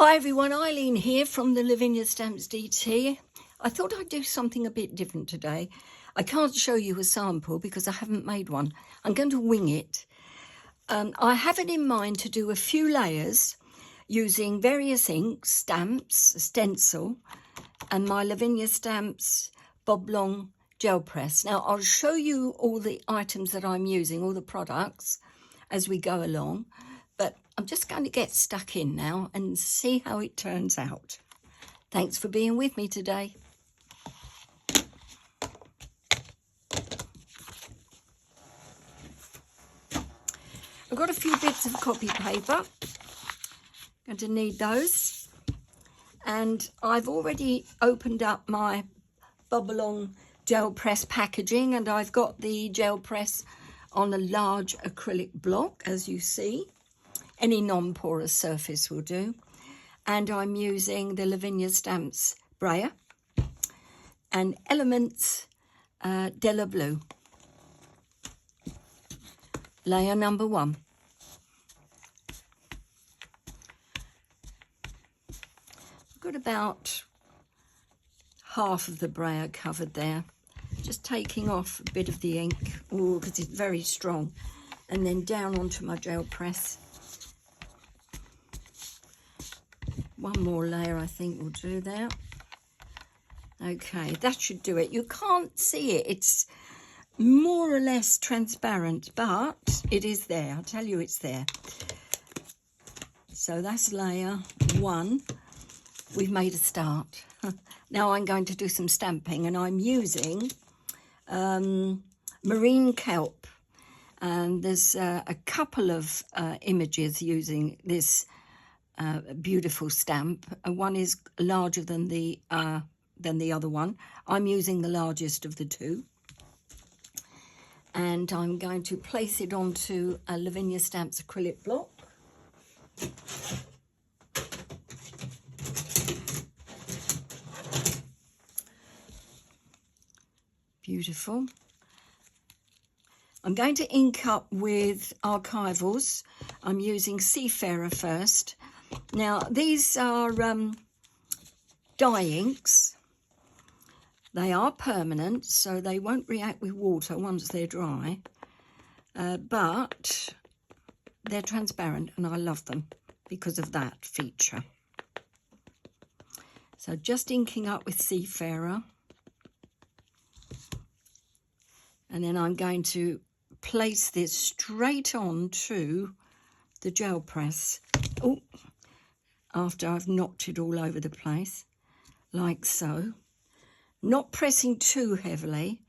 Hi everyone, Eileen here from the Lavinia Stamps DT. I thought I'd do something a bit different today. I can't show you a sample because I haven't made one. I'm going to wing it. I have it in mind to do a few layers using various inks, stamps, a stencil, and my Lavinia Stamps Boblong Gel Press. Now I'll show you all the items that I'm using, all the products, as we go along. But I'm just going to get stuck in now and see how it turns out. Thanks for being with me today. I've got a few bits of copy paper. Going to need those. And I've already opened up my Boblong Gel Press packaging, and I've got the gel press on a large acrylic block, as you see. Any non-porous surface will do. And I'm using the Lavinia Stamps brayer and Elements Della Blue. Layer number 1. I've got about half of the brayer covered there. Just taking off a bit of the ink, because it's very strong. And then down onto my gel press. One more layer I think will do that. Okay, that should do it. You can't see it. It's more or less transparent, but it is there. I'll tell you it's there. So that's layer 1. We've made a start. Now I'm going to do some stamping, and I'm using marine kelp. And there's a couple of images using this beautiful stamp. One is larger than the other one. I'm using the largest of the two, and I'm going to place it onto a Lavinia Stamps acrylic block. Beautiful. I'm going to ink up with archivals. I'm using Seafarer first. Now, these are dye inks. They are permanent, so they won't react with water once they're dry. But they're transparent, and I love them because of that feature. So just inking up with Seafarer. And then I'm going to place this straight onto the gel press. Oh, after I've knocked it all over the place, like so. Not pressing too heavily,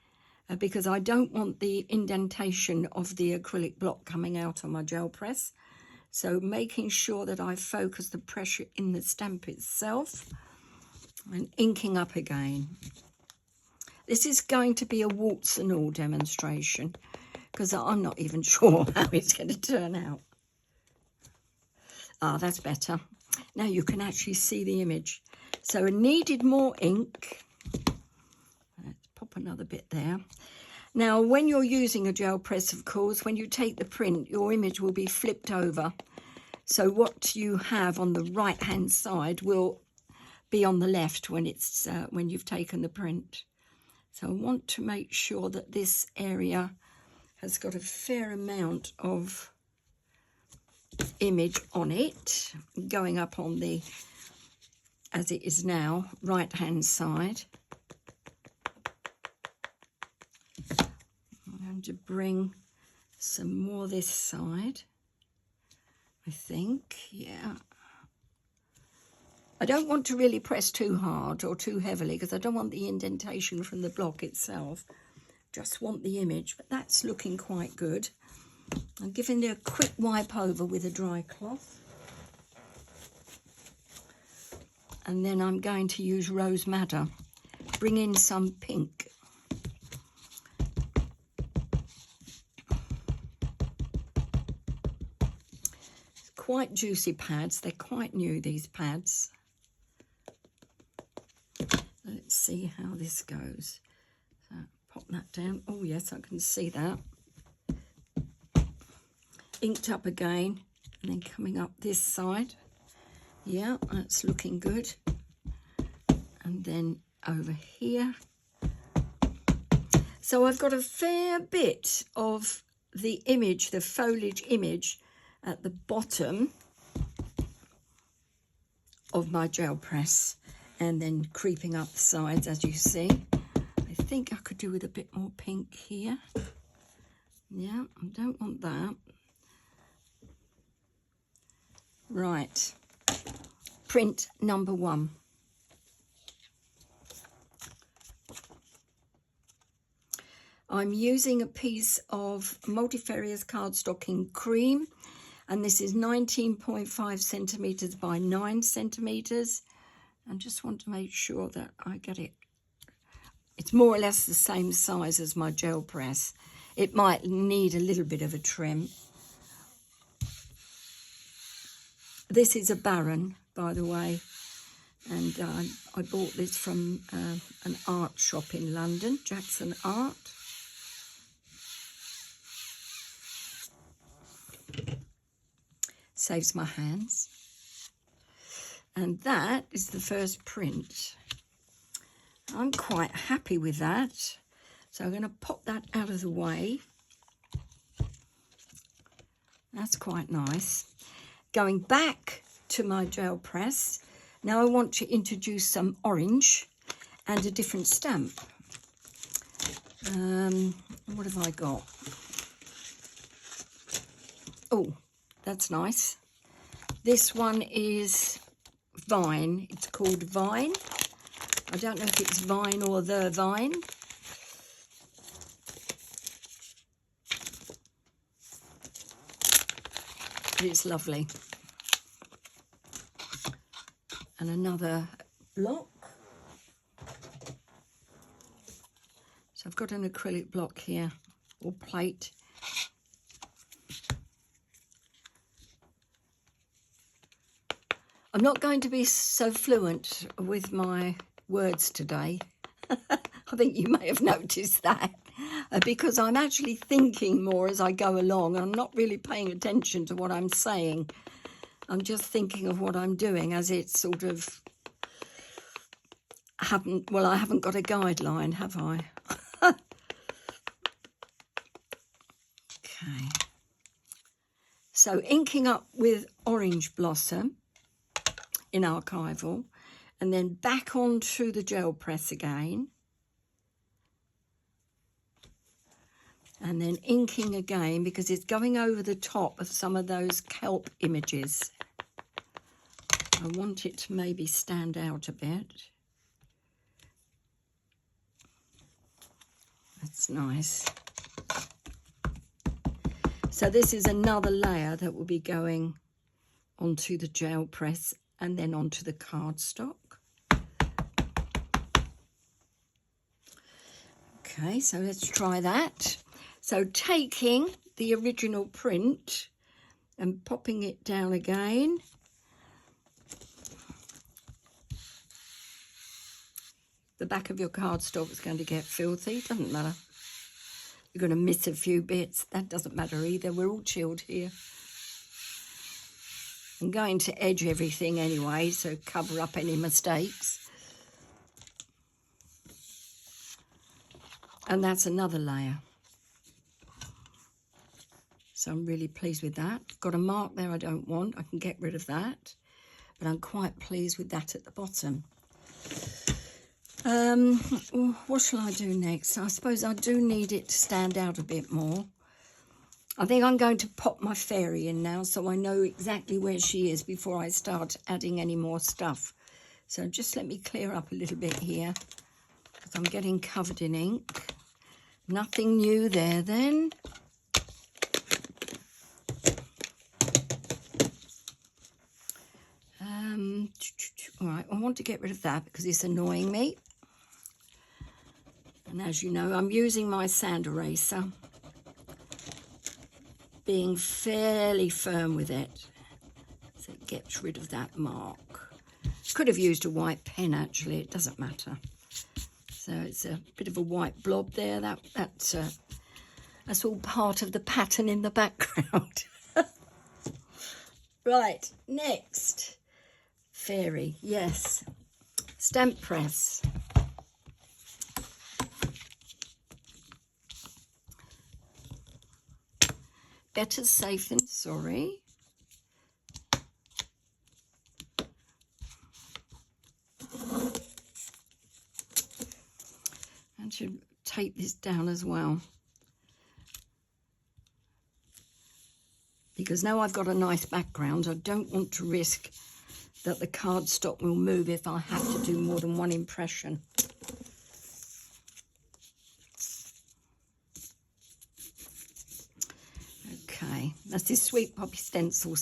because I don't want the indentation of the acrylic block coming out on my gel press. So making sure that I focus the pressure in the stamp itself, and inking up again. This is going to be a warts and all demonstration, because I'm not even sure how it's going to turn out. Ah, that's better. Now you can actually see the image. So I needed more ink. Let's pop another bit there. Now, when you're using a gel press, of course, when you take the print, your image will be flipped over. So what you have on the right-hand side will be on the left when it's when you've taken the print. So I want to make sure that this area has got a fair amount of image on it, going up on the, as it is now, right hand side. I'm going to bring some more this side, I think. Yeah, I don't want to really press too hard or too heavily, because I don't want the indentation from the block itself. Just want the image, but that's looking quite good. I'm giving it a quick wipe over with a dry cloth. And then I'm going to use Rose Madder. Bring in some pink. It's quite juicy pads. They're quite new, these pads. Let's see how this goes. So pop that down. Oh yes, I can see that. Inked up again, and then coming up this side. Yeah, that's looking good. And then over here. So I've got a fair bit of the image, the foliage image, at the bottom of my gel press, and then creeping up the sides, as you see. I think I could do with a bit more pink here. Yeah, I don't want that. Right, print number 1. I'm using a piece of multifarious cardstock in cream, and this is 19.5 centimetres by 9 centimetres. I just want to make sure that I get it. It's more or less the same size as my gel press. It might need a little bit of a trim. This is a Baron, by the way, and I bought this from an art shop in London, Jackson Art. Saves my hands. And that is the first print. I'm quite happy with that. So I'm going to pop that out of the way. That's quite nice. Going back to my gel press, now I want to introduce some orange and a different stamp. What have I got? Oh, that's nice. This one is Vine. It's called Vine. I don't know if it's Vine or the Vine. But it's lovely. And another block. So I've got an acrylic block here, or plate. I'm not going to be so fluent with my words today. I think you may have noticed that, because I'm actually thinking more as I go along. I'm not really paying attention to what I'm saying. I'm just thinking of what I'm doing as it's sort of I haven't got a guideline, have I? Okay. So inking up with Orange Blossom in Archival, and then back onto the gel press again, and then inking again because it's going over the top of some of those kelp images. I want it to maybe stand out a bit. That's nice. So this is another layer that will be going onto the gel press and then onto the cardstock. Okay, so let's try that. So taking the original print and popping it down again. The back of your cardstock is going to get filthy, doesn't matter. You're going to miss a few bits. That doesn't matter either. We're all chilled here. I'm going to edge everything anyway, so cover up any mistakes. And that's another layer. So I'm really pleased with that. Got a mark there I don't want. I can get rid of that. But I'm quite pleased with that at the bottom. What shall I do next? I suppose I do need it to stand out a bit more. I think I'm going to pop my fairy in now so I know exactly where she is before I start adding any more stuff. So just let me clear up a little bit here because I'm getting covered in ink. Nothing new there then. All right, I want to get rid of that because it's annoying me. And as you know, I'm using my sand eraser, being fairly firm with it, so it gets rid of that mark. Could have used a white pen, actually, it doesn't matter. So it's a bit of a white blob there. That's all part of the pattern in the background. Right, next, Fairy, yes. Stamp press. Better safe than sorry. I should tape this down as well, because now I've got a nice background, I don't want to risk that the cardstock will move if I have to do more than one impression. Okay, that's this Sweet Poppy stencil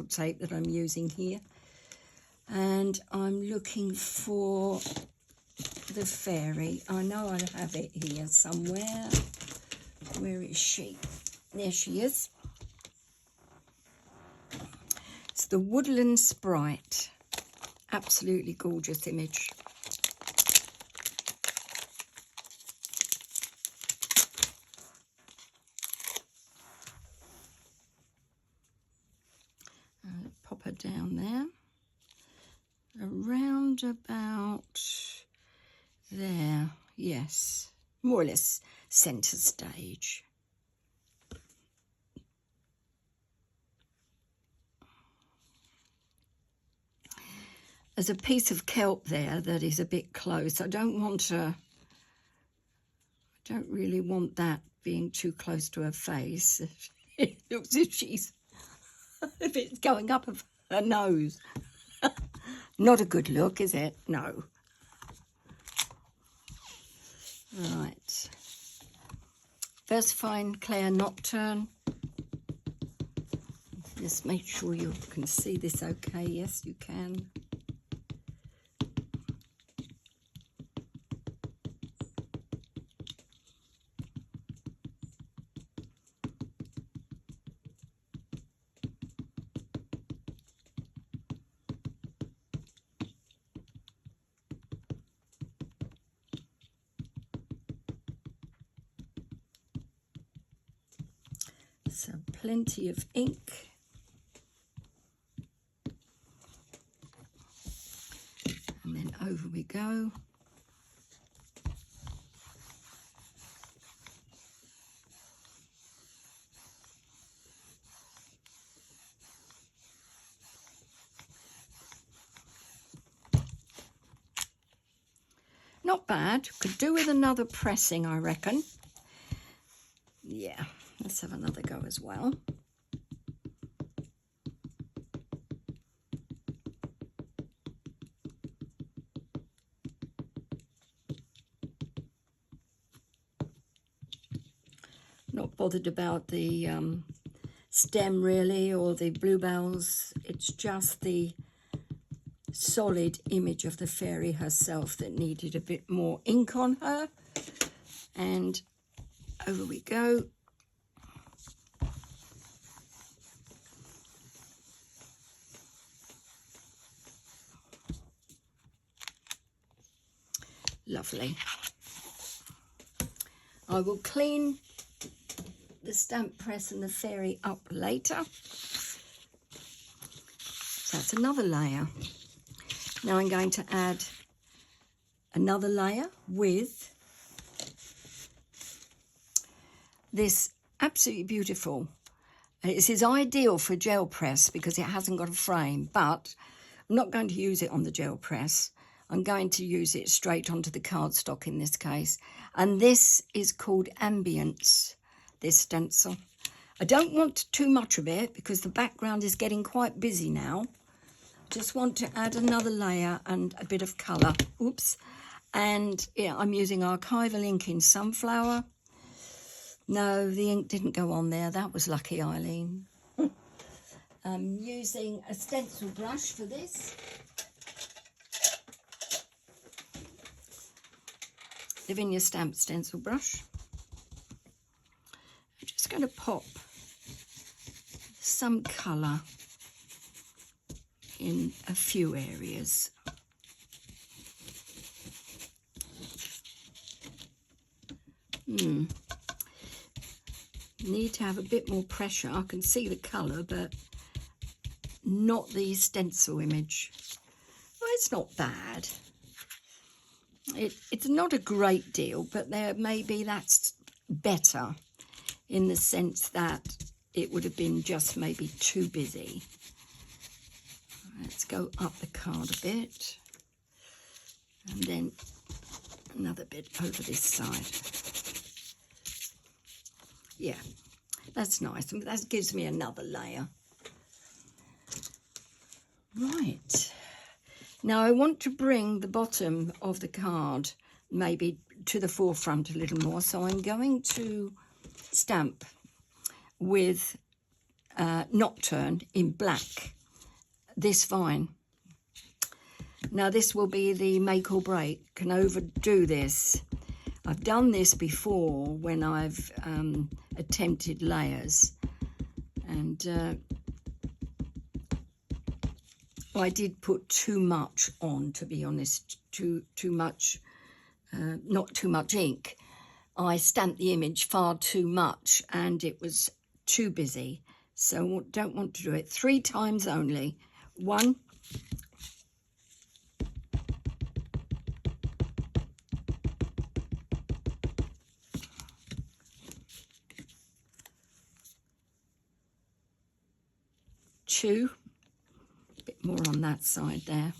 tape that I'm using here, and I'm looking for the fairy. I know I have it here somewhere. Where is she? There she is. It's the Woodland Sprite. Absolutely gorgeous image. Pop her down there. Around about there, yes, more or less centre stage. There's a piece of kelp there that is a bit close. I don't really want that being too close to her face. It looks as if it's going up her nose. Not a good look, is it? No. Right. Versifying Claire Nocturne. Just make sure you can see this okay. Yes, you can. So plenty of ink. And then over we go. Not bad. Could do with another pressing, I reckon. Yeah. Let's have another go as well. Not bothered about the stem really, or the bluebells. It's just the solid image of the fairy herself that needed a bit more ink on her. And over we go. Lovely. I will clean the stamp press and the fairy up later. So that's another layer. Now I'm going to add another layer with this absolutely beautiful. This is ideal for gel press because it hasn't got a frame, but I'm not going to use it on the gel press. I'm going to use it straight onto the cardstock in this case. And this is called Ambiance, this stencil. I don't want too much of it because the background is getting quite busy now. Just want to add another layer and a bit of colour. Oops. And yeah, I'm using archival ink in Sunflower. No, the ink didn't go on there. That was lucky, Eileen. I'm using a stencil brush for this. Lavinia stamp stencil brush. I'm just going to pop some colour in a few areas. Need to have a bit more pressure. I can see the colour, but not the stencil image. Well, it's not bad. It's not a great deal, but maybe that's better in the sense that it would have been just maybe too busy. Let's go up the card a bit, and then another bit over this side. Yeah, that's nice. That gives me another layer. Right. Now I want to bring the bottom of the card maybe to the forefront a little more, so I'm going to stamp with Nocturne in black this vine. Now this will be the make or break. Can overdo this. I've done this before when I've attempted layers, and I did put too much on, to be honest, too much, not too much ink. I stamped the image far too much and it was too busy. So don't want to do it. 3 times only. 1, 2. Bit more on that side there,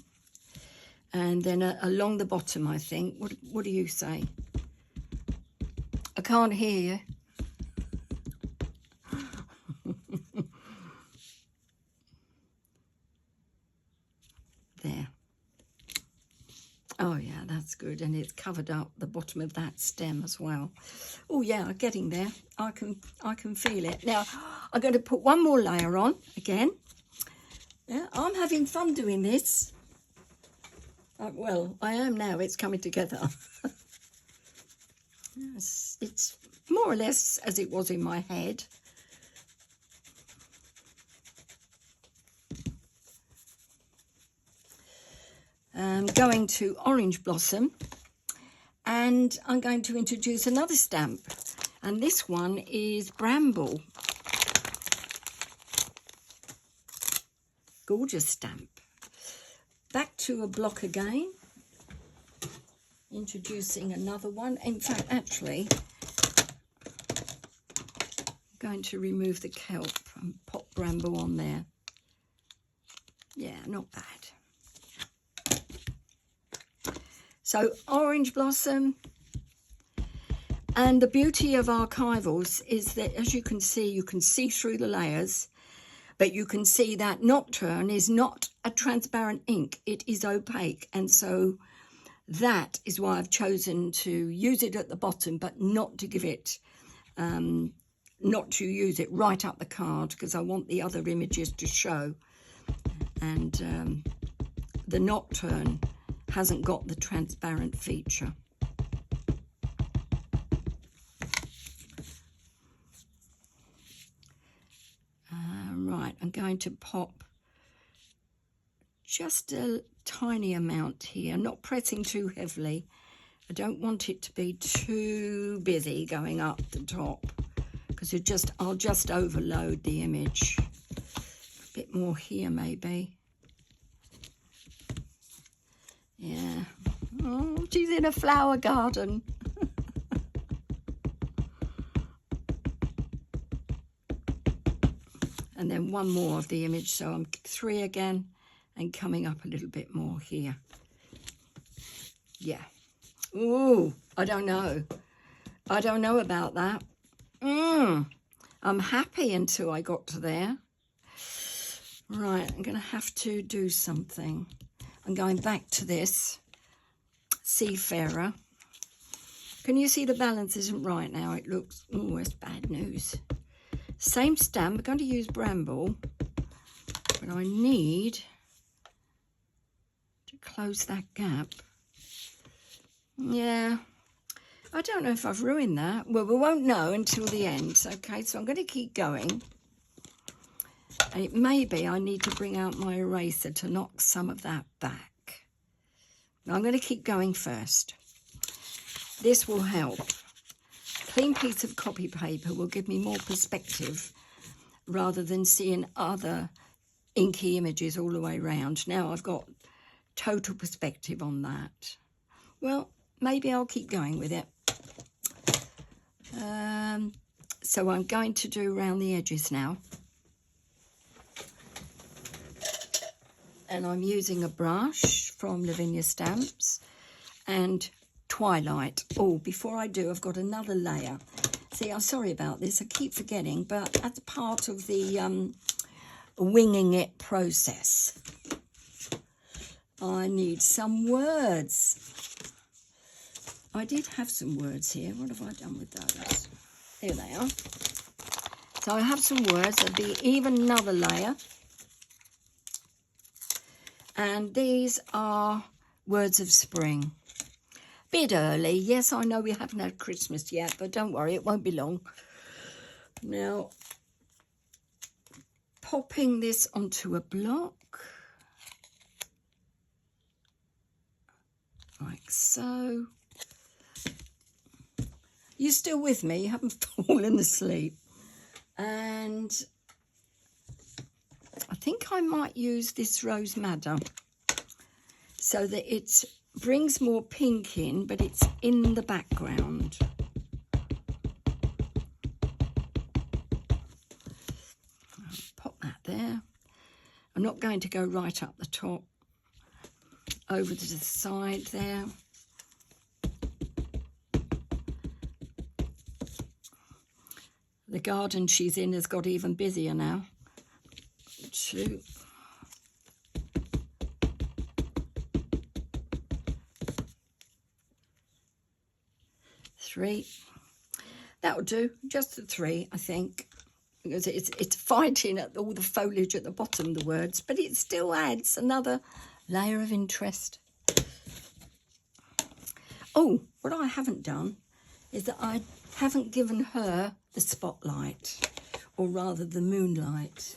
and then along the bottom, I think. What do you say? I can't hear you. There. Oh yeah, that's good, and it's covered up the bottom of that stem as well. Oh yeah, I'm getting there. I can feel it. Now I'm going to put one more layer on again. Yeah, I'm having fun doing this. Well, I am now. It's coming together. It's more or less as it was in my head. I'm going to Orange Blossom, and I'm going to introduce another stamp, and this one is Bramble. Gorgeous stamp. Back to a block again, introducing another one. In fact, actually, I'm going to remove the kelp and pop Bramble on there. Yeah, not bad. So Orange Blossom. And the beauty of archivals is that, as you can see through the layers. But you can see that Nocturne is not a transparent ink, it is opaque. And so that is why I've chosen to use it at the bottom, but not to give it, not to use it right up the card, because I want the other images to show. And the Nocturne hasn't got the transparent feature. Right, I'm going to pop just a tiny amount here, not pressing too heavily. I don't want it to be too busy going up the top, because I'll just overload the image. A bit more here maybe. Yeah. Oh, she's in a flower garden. And then one more of the image, so I'm 3 again, and coming up a little bit more here. Yeah. Ooh, I don't know. I don't know about that. I'm happy until I got to there. Right, I'm going to have to do something. I'm going back to this Seafarer. Can you see the balance isn't right now? It looks, oh, it's bad news. Same stamp, I'm going to use Bramble, but I need to close that gap. Yeah, I don't know if I've ruined that. Well, we won't know until the end. Okay, so I'm going to keep going. And it may be I need to bring out my eraser to knock some of that back. Now I'm going to keep going first. This will help. Clean piece of copy paper will give me more perspective rather than seeing other inky images all the way around. Now I've got total perspective on that. Well, maybe I'll keep going with it. So I'm going to do around the edges now. And I'm using a brush from Lavinia Stamps and Twilight. Oh, before I do, I've got another layer. See, I'm sorry about this. I keep forgetting, but that's part of the winging it process. I need some words. I did have some words here. What have I done with those? There they are. So I have some words. There'll be even another layer. And these are words of spring. Bit early. Yes, I know we haven't had Christmas yet, but don't worry, it won't be long. Now, popping this onto a block. Like so. You still with me? You haven't fallen asleep. And I think I might use this Rose Madder so that it brings more pink in, but it's in the background. I'll pop that there. I'm not going to go right up the top. Over to the side there. The garden she's in has got even busier now. 2. 3. That'll do. Just the 3, I think. Because it's fighting at all the foliage at the bottom, the words, but it still adds another layer of interest. Oh, what I haven't done is that I haven't given her the spotlight, or rather the moonlight.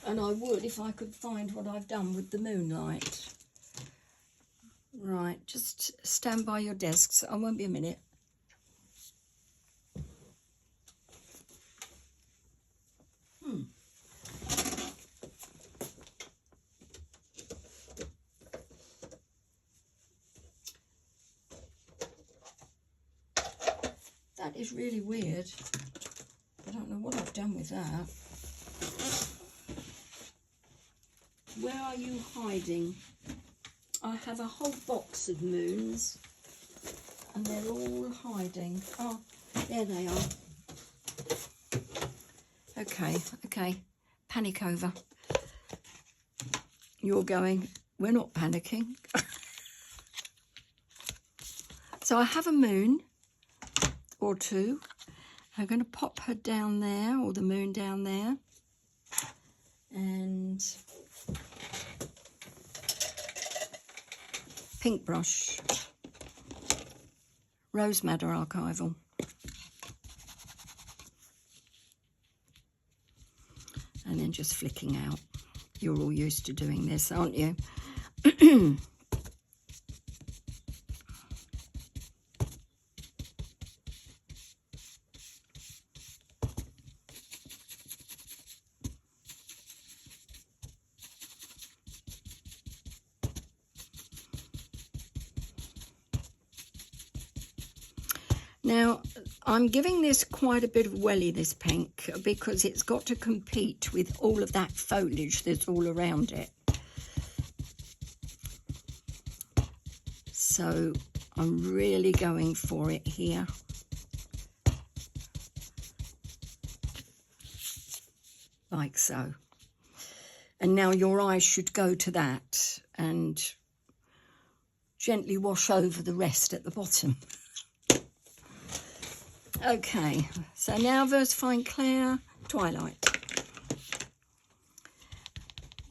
And I would if I could find what I've done with the moonlight. Right, just stand by your desks. I won't be a minute. That is really weird. I don't know what I've done with that. Where are you hiding? I have a whole box of moons and they're all hiding. Oh, there they are. Okay, panic over. You're going, we're not panicking. So I have a moon or 2. I'm going to pop her down there, or the moon down there. And pink brush, Rose Madder Archival. And then just flicking out. You're all used to doing this, aren't you? Now, I'm giving this quite a bit of welly, this pink, because it's got to compete with all of that foliage that's all around it. So I'm really going for it here. Like so. And now your eyes should go to that and gently wash over the rest at the bottom. Okay, so now Versifying Clair, Twilight.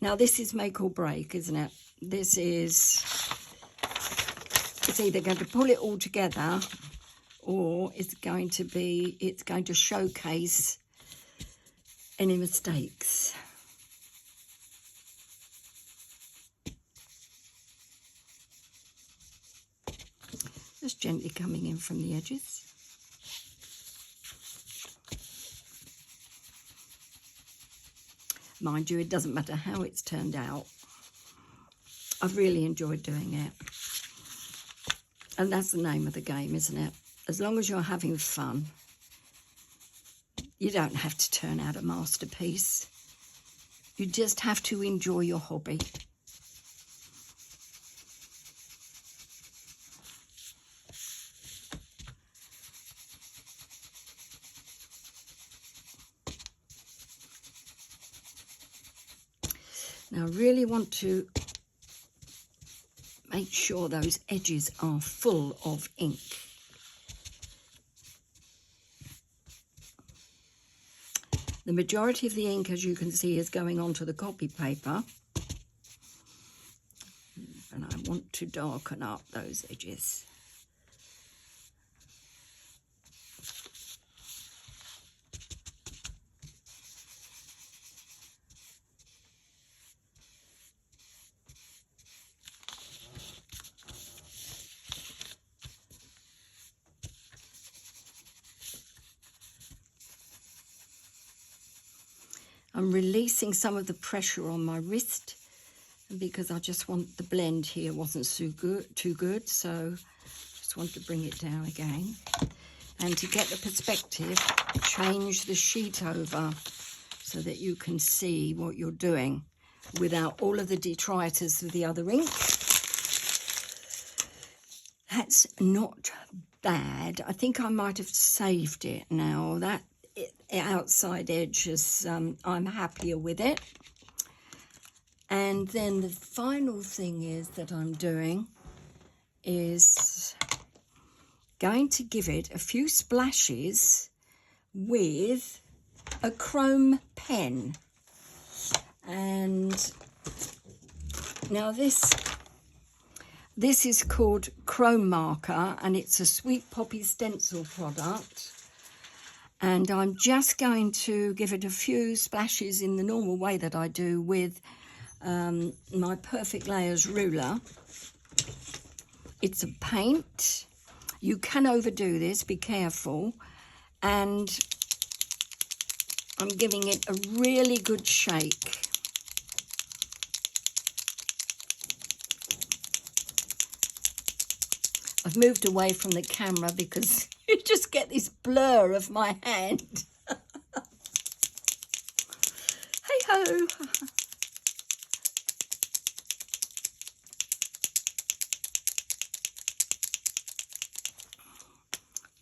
Now this is make or break, isn't it? This is, it's either going to pull it all together or it's going to showcase any mistakes. just gently coming in from the edges. Mind you, it doesn't matter how it's turned out. I've really enjoyed doing it. And that's the name of the game, isn't it? As long as you're having fun, you don't have to turn out a masterpiece. You just have to enjoy your hobby. Now, I really want to make sure those edges are full of ink. The majority of the ink, as you can see, is going onto the copy paper. And I want to darken up those edges. I'm releasing some of the pressure on my wrist because I just want the blend here wasn't too good, so just want to bring it down again. And to get the perspective, change the sheet over so that you can see what you're doing without all of the detritus of the other ink. That's not bad. I think I might have saved it now. That outside edge is, I'm happier with it. And then the final thing is that I'm doing is going to give it a few splashes with a chrome pen. And now this is called Chrome Marker, and it's a Sweet Poppy Stencil product. And I'm just going to give it a few splashes in the normal way that I do with my Perfect Layers ruler. It's a paint. You can overdo this, be careful. And I'm giving it a really good shake. I've moved away from the camera because you just get this blur of my hand. Hey-ho.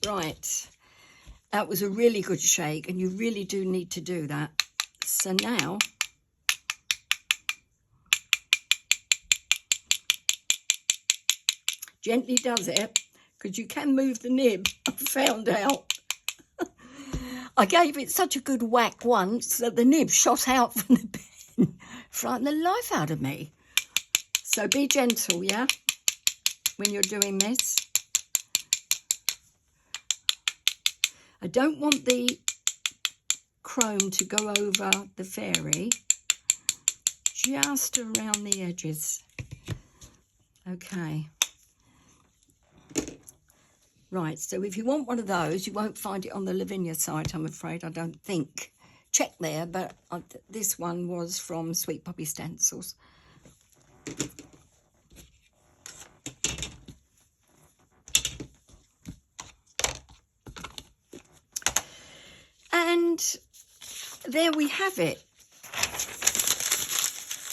Right. That was a really good shake, and you really do need to do that. So now gently does it, because you can move the nib, I found out. I gave it such a good whack once that the nib shot out from the pen, frightened the life out of me. So be gentle, yeah, when you're doing this. I don't want the chrome to go over the fairy, just around the edges. Okay. Right, so if you want one of those, you won't find it on the Lavinia site, I'm afraid, I don't think. Check there, but this one was from Sweet Poppy Stencils. And there we have it.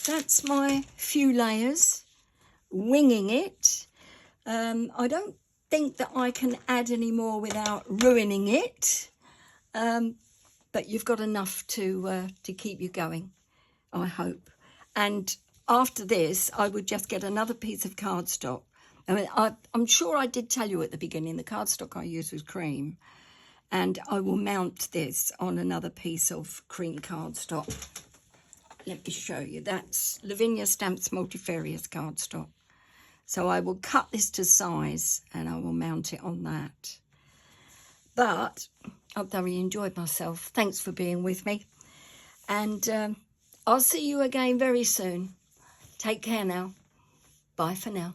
That's my few layers, winging it. I don't think that I can add any more without ruining it, but you've got enough to keep you going, I hope. And after this, I would just get another piece of cardstock. I mean, I'm sure I did tell you at the beginning, the cardstock I used was cream, and I will mount this on another piece of cream cardstock. Let me show you. That's Lavinia Stamps Multifarious cardstock. So I will cut this to size and I will mount it on that. But I've thoroughly enjoyed myself. Thanks for being with me. And I'll see you again very soon. Take care now. Bye for now.